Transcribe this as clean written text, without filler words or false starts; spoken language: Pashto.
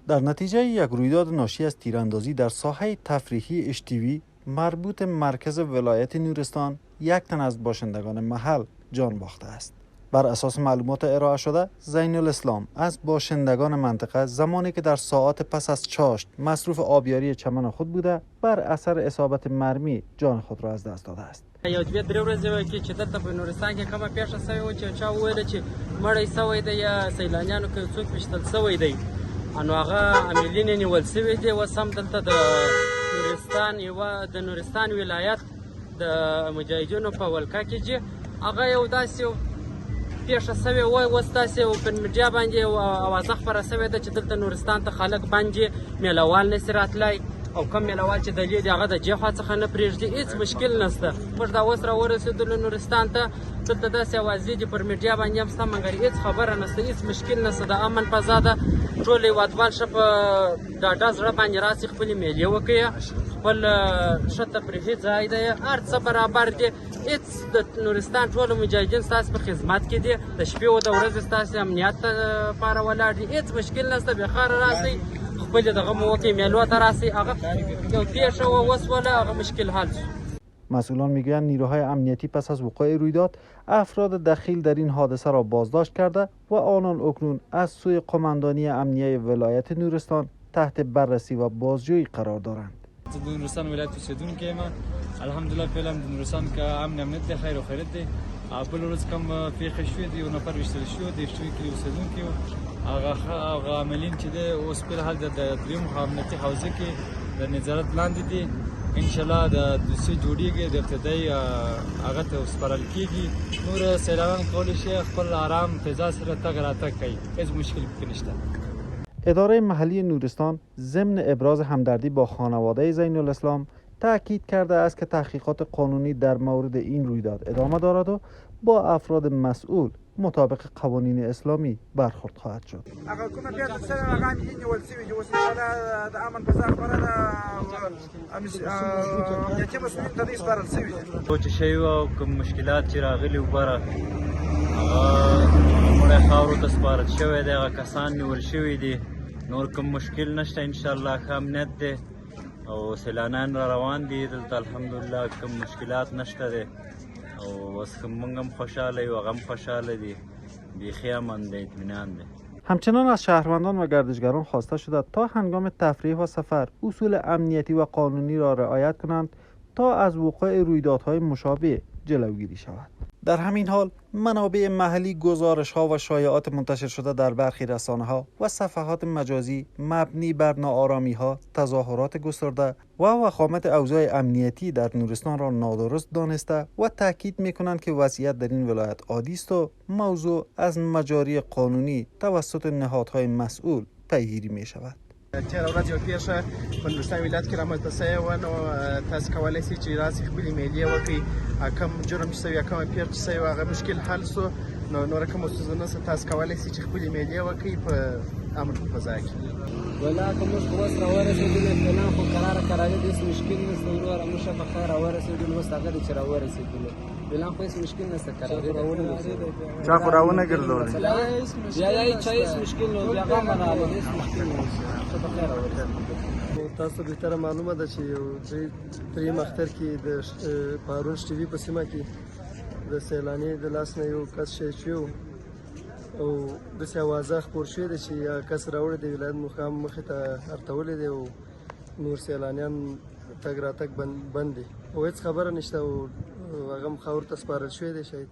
در نتیجه یک رویداد ناشی از تیراندازی در ساحه تفریحی اشتیوی مربوط مرکز ولایت نورستان، یک تن از باشندگان محل جان باخته است. بر اساس معلومات ارائه شده، زین الاسلام از باشندگان منطقه زمانی که در ساعات پس از چاشت مصروف آبیاری چمن خود بوده، بر اثر اصابت مرمی جان خود را از دست داده است. یو دوه درې ورځې وکړي چې دلته په نورستان کې کومه پیښه شوې وه چې چا وویل چې مړی شوی دی یا سیلانیانو کې څوک ویشتل شوی دی، نو هغه عاملین یې نیول شوي دي. اوس هم دلته د نورستان ولایت د مجاهدینو په ولکه کې چې هغه یو داسې پیښه شوې وه، اوس داسې په میډیا باندې اوازه خپره شوې ده چې دلته نورستان ته خلک باندې میلهوال نشي راتلی، او کوم میلهوال چې دلې دي هغه د جې خوا څخه نه پرېږدي. هېڅ مشکل نشته. موږ دا اوس راورسېدلو نورستان ته، دلته داسې اوازې دي پر میډیا باندې هم شته، مګر هېڅ خبره نشته، هېڅ مشکل نشته. د امن فضا ده. ټول هېوادوال ښه په ډاډه زړه باندې راسي، خپلې میلې وکړي، خپل ښه تفریحي ځای دی، هر څه برابر دي. هېڅ د نورستان ټولو مجاهدین ستاسې په خدمت کې دي، د شپې او د ورځې ستاسې امنیت لپاره ولاړ دي. هېڅ مشکل نشته. بېخاره راسئ، خپل دغه مو وکړئ، میلو ته راسئ. هغه یو پیښه وسوله، هغه مشکل حل شو. مسئولان میگویند نیروهای امنیتی پس از وقوع رویداد افراد دخیل در این حادثه را بازداشت کرده و آنان اکنون از سوی قماندانی امنیه ولایت نورستان تحت بررسی و بازجویی قرار دارند. د نورستان ولایت اوسیدونکی یم. الحمدلله فعلا د نورستان که امنیت دی، خیر و خیرت دی. بل ورځ کوم پیښه شوې دی، یو نفر ویشتل شوی د اشتوي کلي اوسیدونکی و. هغه عاملین چې دی اوس په حال د دریم امنیتي حوزه کې د نظارت لاندې دي. انشاءالله د دوسیه جوړیږي، د ابتدایي هغه ته سپارل کېږي. نور سیلانیان کولی شي خپل آرام فضا سره تګ راتګ کوي، هېڅ مشکل پکې نشته. اداره محلی نورستان ضمن ابراز همدردی با خانواده زین الاسلام تأکید کرده است که تحقیقات قانونی در مورد این رویداد ادامه دارد و با افراد مسئول مطابق قوانین اسلامی برخورد خواهد شد. چې شی او کوم مشکلات چې راغلي وبره مړی خاورو ته سپارل شوی دی، هغه کسان نیول شوي دي. نور کوم مشکل نشته، انشاءالله ښه امنیت دی او سیلانیان را روان دي دلته. الحمدلله کوم مشکلات نشته دی او اوس موږ هم خوشحاله یو، هغه هم خوشحاله دي. بیخی امن دی، اطمینان دی. همچنان از شهروندان و گردشگران خواسته شده تا هنگام تفریح و سفر اصول امنیتی و قانونی را رعایت کنند تا از وقوع رویدادهای مشابه جلوگیری شود. در همین حال منابع محلی گزارش‌ها و شایعات منتشر شده در برخی رسانه‌ها و صفحات مجازی مبنی بر ناآرامی‌ها، تظاهرات گسترده و وخامت اوضاع امنیتی در نورستان را نادرست دانسته و تاکید می‌کنند که وضعیت در این ولایت عادی است و موضوع از مجاری قانونی توسط نهادهای مسئول پیگیری می‌شود. تېره ورځ یو پیښه په نورستان ولایت کې رامنځته شوې وه، نو تاسو کولی شئ چې راسئ خپلې میلې وکړئ. کوم جرم چې شوی، کومه پیښه چې شوې وه، هغه مشکل حل شو. نو نوره کومه ستونزه نشته. تاسو کولی شئ چې خپلې میلې وکړئ په امن په فضا کې. والله که موږ خو اوس راورسېدلو، فعلا خو کراري دې هېڅ مشکل نشته. وروره موږ ښه په خیر راورسېدلو، اوس هغه دی چې راورسېدلو. فعلا خو هېڅ مشکل نشته. چا خو راونه ګرځولې؟ یا چا هېڅ مشکل نه و، بیا هغه هم راغلی، هېڅ مشکل نه و. ښه په خیر راورسېدلو. تاسو بهتره معلومه ده چې یو دریم اختر کې د پارون شتوي په سیمه کې د سیلاني د لاس نه یو کس شهید شوی او داسې اوازه خپور شوې ده چې کس راوړی د ولایت مقام مخې ته ارتولی دی او نور سیلانیان تګ راتګ بند دی او هېڅ خبره نشته او هغه هم خاورو ته سپارل شوی دی شاید.